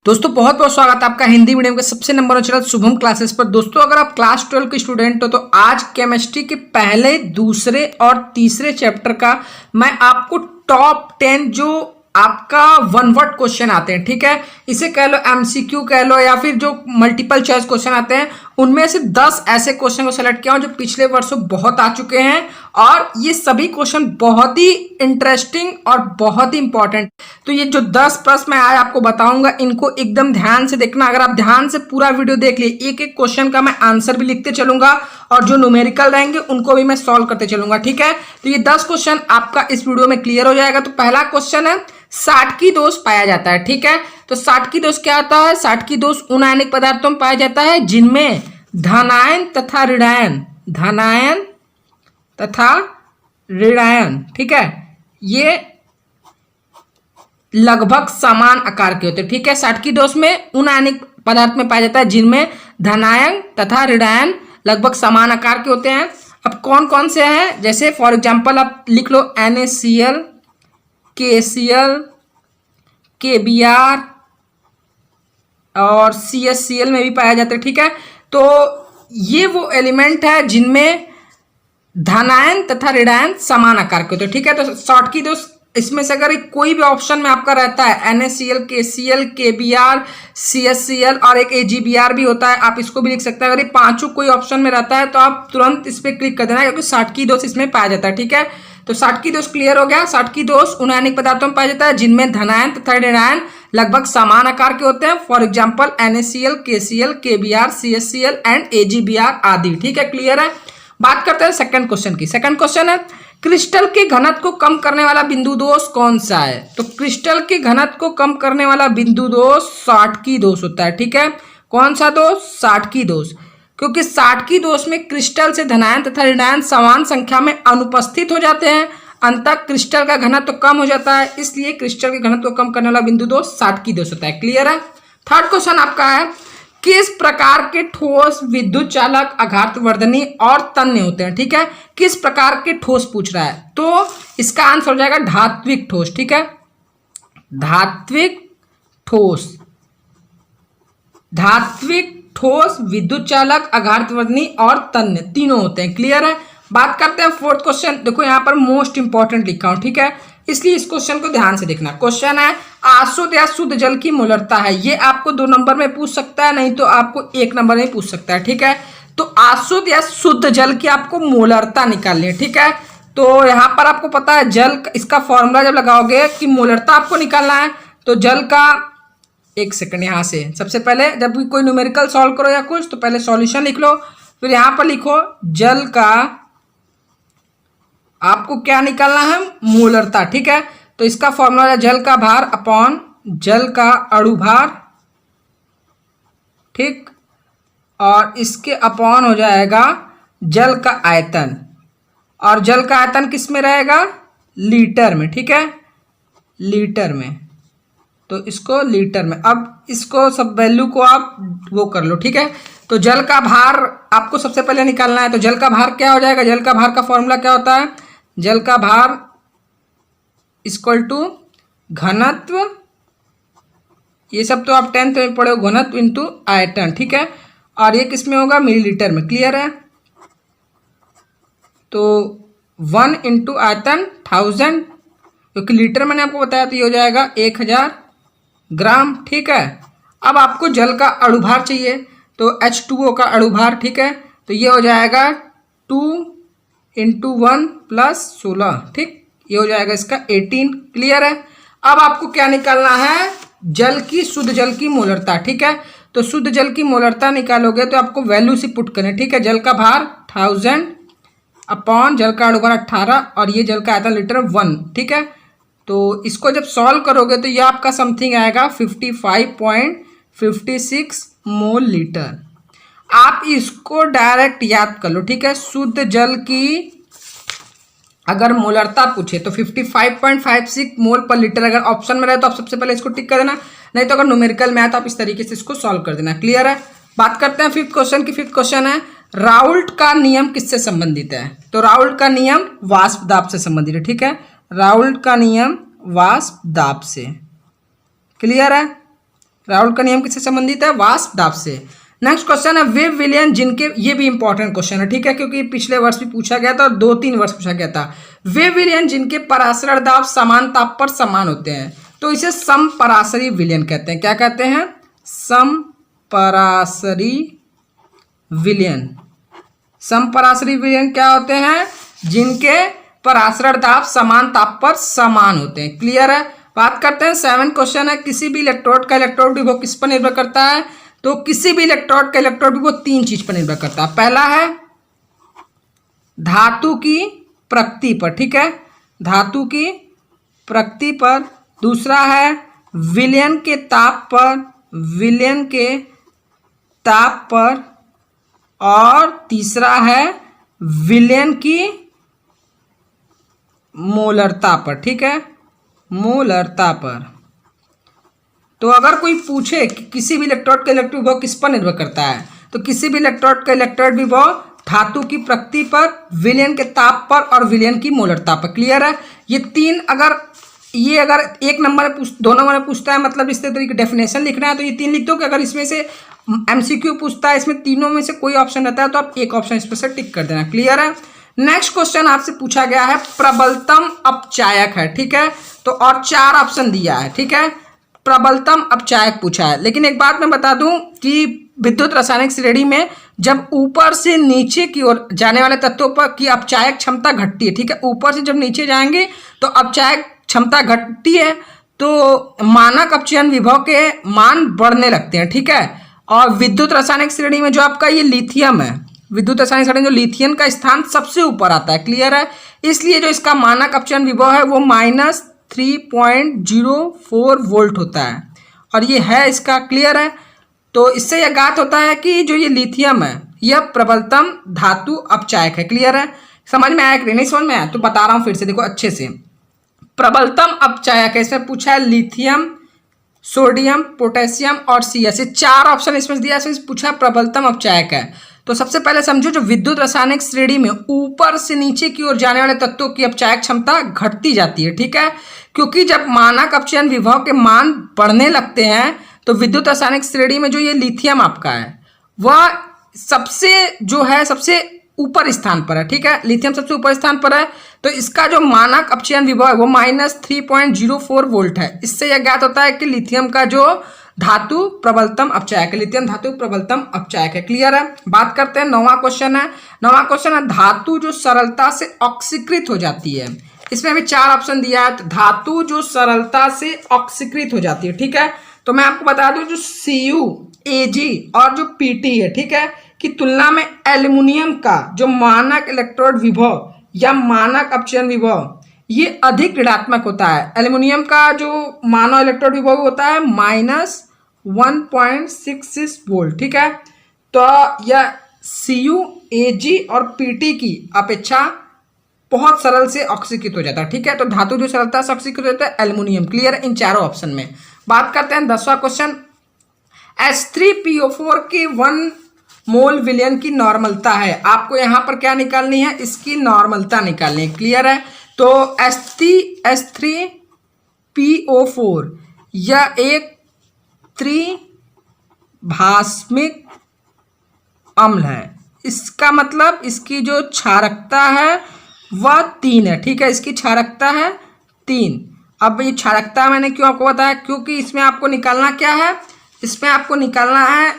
दोस्तों बहुत बहुत स्वागत है आपका हिंदी मीडियम के सबसे number one channel Shubham classes पर। दोस्तों अगर आप क्लास 12 के स्टूडेंट हो तो आज केमिस्ट्री के पहले, दूसरे और तीसरे चैप्टर का मैं आपको टॉप 10 जो आपका वन वर्ड क्वेश्चन आते हैं, ठीक है, इसे कह लो एमसीक्यू कह लो या फिर जो मल्टीपल चॉइस क्वेश्चन आते हैं, उनमें से 10 ऐसे क्वेश्चन को सेलेक्ट किया हूं जो पिछले वर्षों बहुत आ चुके हैं और ये सभी क्वेश्चन बहुत ही इंटरेस्टिंग और बहुत ही इंपॉर्टेंट। तो ये जो 10 प्रश्न मैं आज आपको बताऊंगा इनको एकदम ध्यान से देखना। अगर आप ध्यान से पूरा वीडियो देख लिए, एक एक क्वेश्चन का मैं आंसर भी लिखते चलूंगा और जो न्यूमेरिकल रहेंगे उनको भी मैं सॉल्व करते चलूंगा, ठीक है। तो ये 10 क्वेश्चन आपका इस वीडियो में क्लियर हो जाएगा। तो पहला क्वेश्चन है साटकी दोष पाया जाता है, ठीक है। तो साटकी दोष क्या होता है? साटकी दोष उन आयनिक पदार्थों में पाया जाता है जिनमें धनायन तथा ऋणायन, ठीक है, ये लगभग समान आकार के होते हैं, ठीक है। साटकी दोष में उन आयनिक पदार्थ में पाया जाता है जिनमें धनायन तथा ऋणायन लगभग समान आकार के होते हैं। अब कौन कौन से हैं? जैसे फॉर एग्जांपल आप लिख लो NaCl, KCl, KBr और CHCl में भी पाया जाता है, ठीक है। तो ये वो एलिमेंट है जिनमें धनायन तथा ऋणायन समान आकार के होते हैं, ठीक है। तो साटकी दोष इसमें से अगर कोई भी ऑप्शन में आपका रहता है NaCl, KCl, KBr, CHCl और एक AgBr भी होता है, आप इसको भी लिख सकते हैं। अगर ये पांचों कोई ऑप्शन में रहता है तो आप तुरंत इस पर क्लिक कर देना क्योंकि साटकी दोष इसमें पाया जाता है, ठीक है। तो साटकी दोष क्लियर हो गया। साटकी दोष उन आयनिक पदार्थों में पाया जाता है जिनमें धनायन तथा ऋणायन लगभग समान आकार के होते हैं। For example NaCl, KCl, KBr, CHCl and AgBr आदि, ठीक है, क्लियर है। बात करते हैं सेकंड क्वेश्चन की। सेकंड क्वेश्चन है क्रिस्टल के घनत्व को कम करने वाला बिंदु दोष कौन सा है? तो क्रिस्टल के घनत्व को कम करने वाला बिंदु दोष साटकी दोष होता है, ठीक है। कौन सा दोष? साटकी दोष। क्योंकि साटकी दोष में क्रिस्टल से धनायन तथा ऋणायन समान संख्या में अनुपस्थित हो जाते हैं, अंततः क्रिस्टल का घनत्व तो कम हो जाता है, इसलिए क्रिस्टल के घनत्व को कम करने वाला बिंदु दोष साटकी दोष होता है, क्लियर है। थर्ड क्वेश्चन आपका है किस प्रकार के ठोस विद्युत चालक आघातवर्धनी और तन्य होते हैं, ठीक है। किस प्रकार के ठोस पूछ रहा है तो इसका आंसर हो जाएगा धात्विक ठोस, ठीक है। धात्विक ठोस विद्युत चालक आघातवर्धनी और तन्य तीनों होते हैं, क्लियर है। बात करते हैं फोर्थ क्वेश्चन। देखो यहाँ पर मोस्ट इंपॉर्टेंट लिखा हूं, ठीक है, इसलिए इस क्वेश्चन को ध्यान से देखना। क्वेश्चन है अशुद्ध या शुद्ध जल की मोलरता है। ये आपको 2 नंबर में पूछ सकता है, नहीं तो आपको 1 नंबर में पूछ सकता है, ठीक है। तो अशुद्ध या शुद्ध जल की आपको मोलरता निकालनी है, ठीक है। तो यहाँ पर आपको पता है जल इसका फॉर्मूला जब लगाओगे कि मोलरता आपको निकालना है तो जल का, एक सेकंड, यहाँ से सबसे पहले जब भी कोई न्यूमेरिकल सॉल्व करो या कुछ तो पहले सॉल्यूशन लिख लो, फिर यहाँ पर लिखो जल का आपको क्या निकालना है? मोलरता, ठीक है। तो इसका फॉर्मूला है जल का भार अपॉन जल का अणुभार, ठीक, और इसके अपॉन हो जाएगा जल का आयतन, और जल का आयतन किस में रहेगा? लीटर में, ठीक है, लीटर में। तो इसको लीटर में, अब इसको सब वैल्यू को आप वो कर लो, ठीक है। तो जल का भार आपको सबसे पहले निकालना है, तो जल का भार क्या हो जाएगा? जल का भार का फॉर्मूला क्या होता है? जल का भार इक्वल टू घनत्व, ये सब तो आप 10th में पढ़े हो, घनत्व इंटू आयतन, ठीक है, और ये किस में होगा? मिलीलीटर में, क्लियर है। तो 1 इंटू आयतन 1000, क्योंकि लीटर मैंने आपको बताया, तो ये हो जाएगा 1000 ग्राम, ठीक है। अब आपको जल का अणुभार चाहिए, तो H2O का अणुभार, ठीक है, तो ये हो जाएगा 2 इंटू 1 प्लस 16, ठीक, ये हो जाएगा इसका 18, क्लियर है। अब आपको क्या निकालना है? जल की, शुद्ध जल की मोलरता, ठीक है। तो शुद्ध जल की मोलरता निकालोगे तो आपको वैल्यू से पुट करना है, ठीक है। जल का भार 1000 अपॉन जल का अणुभार 18 और ये जल का आयतन लीटर 1, ठीक है। तो इसको जब सॉल्व करोगे तो ये आपका समथिंग आएगा 55.56 मोल लीटर। आप इसको डायरेक्ट याद कर लो, ठीक है। शुद्ध जल की अगर मोलरता पूछे तो 55.56 मोल पर लीटर अगर ऑप्शन में रहे तो आप सबसे पहले इसको टिक कर देना, नहीं तो अगर न्यूमेरिकल में आए तो आप इस तरीके से इसको सॉल्व कर देना, क्लियर है। बात करते हैं फिफ्थ क्वेश्चन की। फिफ्थ क्वेश्चन है राउल्ट का नियम किससे संबंधित है? तो राउल्ट का नियम वाष्प दाब से संबंधित है, ठीक है। राउल्ट का नियम वाष्प दाब से, क्लियर है। राउल का नियम किससे संबंधित है? वाष्प दाब से। नेक्स्ट क्वेश्चन है वे विलयन जिनके, ये भी इंपॉर्टेंट क्वेश्चन है, ठीक है, क्योंकि पिछले वर्ष भी पूछा गया था और 2-3 वर्ष पूछा गया था। वे विलयन जिनके परासरण दाब समान ताप पर समान होते हैं तो इसे समपरासरी विलयन कहते हैं। क्या कहते हैं? समपरासरी विलयन। समपरासरी विलयन क्या होते हैं? जिनके परासरण दाब समान ताप पर समान होते हैं। क्लियर है? बात करते हैं 7 क्वेश्चन है किसी भी इलेक्ट्रोड का इलेक्ट्रोड विभव किस पर निर्भर करता है? तो किसी भी इलेक्ट्रोड का इलेक्ट्रोड विभव 3 चीज पर निर्भर करता है। पहला है धातु की प्रकृति पर, ठीक है, धातु की प्रकृति पर। दूसरा है विलयन के ताप पर, विलयन के ताप पर। और तीसरा है विलयन की मोलरता पर, ठीक है, मोलरता पर। तो अगर कोई पूछे कि किसी भी इलेक्ट्रोड का इलेक्ट्रिक विभव किस पर निर्भर करता है, तो किसी भी इलेक्ट्रोड का इलेक्ट्रिक विभव धातु की प्रकृति पर, विलयन के ताप पर और विलयन की मोलरता पर। क्लियर है? ये 3 अगर 1 नंबर में 2 नंबर में पूछता है, मतलब इस तरीके डेफिनेशन लिखना है तो ये 3 लिख दो कि अगर इसमें से एमसीक्यू पूछता है, इसमें तीनों में से कोई ऑप्शन रहता है तो आप एक ऑप्शन इस पर से टिक कर देना। क्लियर है? नेक्स्ट क्वेश्चन आपसे पूछा गया है प्रबलतम अपचायक है, ठीक है, तो और 4 ऑप्शन दिया है, ठीक है, प्रबलतम अपचायक पूछा है। लेकिन एक बात मैं बता दूं कि विद्युत रासायनिक श्रेणी में जब ऊपर से नीचे की ओर जाने वाले तत्वों पर की अपचायक क्षमता घटती है, ठीक है, ऊपर से जब नीचे जाएंगे तो अपचायक क्षमता घटती है तो मानक अपचयन विभव के मान बढ़ने लगते हैं, ठीक है। और विद्युत रासायनिक श्रेणी में जो आपका ये लिथियम है, विद्युत रासायनिक श्रेणी में जो लिथियम का स्थान सबसे ऊपर आता है। क्लियर है? इसलिए जो इसका मानक अपचयन विभव है वो -3.04 वोल्ट होता है और ये है इसका। क्लियर है? तो इससे यह ज्ञात होता है कि जो ये लिथियम है यह प्रबलतम धातु अपचायक है। क्लियर है? समझ में आया कि नहीं समझ में आया? तो बता रहा हूँ फिर से, देखो अच्छे से। प्रबलतम अपचायक है, इसमें पूछा है लिथियम, सोडियम, पोटेशियम और CS, ये 4 ऑप्शन इसमें दिया, इसमें पूछा प्रबलतम अपचायक है। तो सबसे पहले समझो जो विद्युत रासायनिक श्रेणी में ऊपर से नीचे की ओर जाने वाले तत्वों की अपचायक क्षमता घटती जाती है, ठीक है, क्योंकि जब मानक अपचयन विभव के मान बढ़ने लगते हैं तो विद्युत रासायनिक श्रेणी में जो ये लिथियम आपका है वह सबसे ऊपर स्थान पर है, ठीक है, लिथियम सबसे ऊपर स्थान पर है। तो इसका जो मानक अपचयन विभव है वो -3.04 वोल्ट है। इससे यह ज्ञात होता है कि लिथियम का जो धातु प्रबलतम अपचायक है, लिथियम धातु प्रबलतम अपचायक है। क्लियर है? बात करते हैं 9वां क्वेश्चन है। 9वां क्वेश्चन है धातु जो सरलता से ऑक्सीकृत हो जाती है। इसमें भी 4 ऑप्शन दिया है। धातु जो सरलता से ऑक्सीकृत हो जाती है, ठीक है, तो मैं आपको बता दूं जो Cu, Ag और जो Pt है, ठीक है, की तुलना में एल्युमिनियम का जो मानक इलेक्ट्रोड विभव या मानक अपचयन विभव ये अधिक ऋणात्मक होता है। एल्युमिनियम का जो मानव इलेक्ट्रोड विभव होता है -1.66 वोल्ट, ठीक है, तो यह Cu, Ag और Pt की अपेक्षा बहुत सरल से ऑक्सीकृत हो जाता है, ठीक है। तो धातु जो सरलता से ऑक्सीकृत होता है एल्युमिनियम। क्लियर इन चारों ऑप्शन में। बात करते हैं 10वां क्वेश्चन। H3PO4 की 1 मोल विलयन की नॉर्मलता है। आपको यहां पर क्या निकालनी है? इसकी नॉर्मलता निकालनी है। क्लियर है? तो H3PO4 यह एक त्रिभाषमिक अम्ल है। इसका मतलब इसकी जो क्षारकता है वह 3 है, ठीक है, इसकी क्षारकता है 3। अब ये क्षारकता मैंने क्यों आपको बताया? क्योंकि इसमें आपको निकालना क्या है? इसमें आपको निकालना है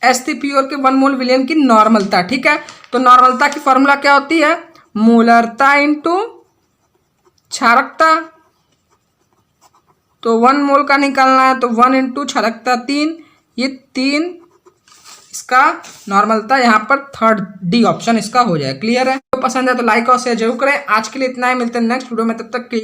H3PO के 1 मोल विलयन की नॉर्मलता, ठीक है। तो नॉर्मलता की फॉर्मूला क्या होती है? मोलरता इंटू क्षारकता। तो 1 मोल का निकालना है तो 1 इंटू क्षारकता 3, ये 3 इसका नॉर्मलता, यहाँ पर 3rd D ऑप्शन इसका हो जाए। क्लियर है? तो पसंद है तो लाइक और शेयर जरूर करें। आज के लिए इतना ही, मिलते हैं नेक्स्ट वीडियो में, तब तक के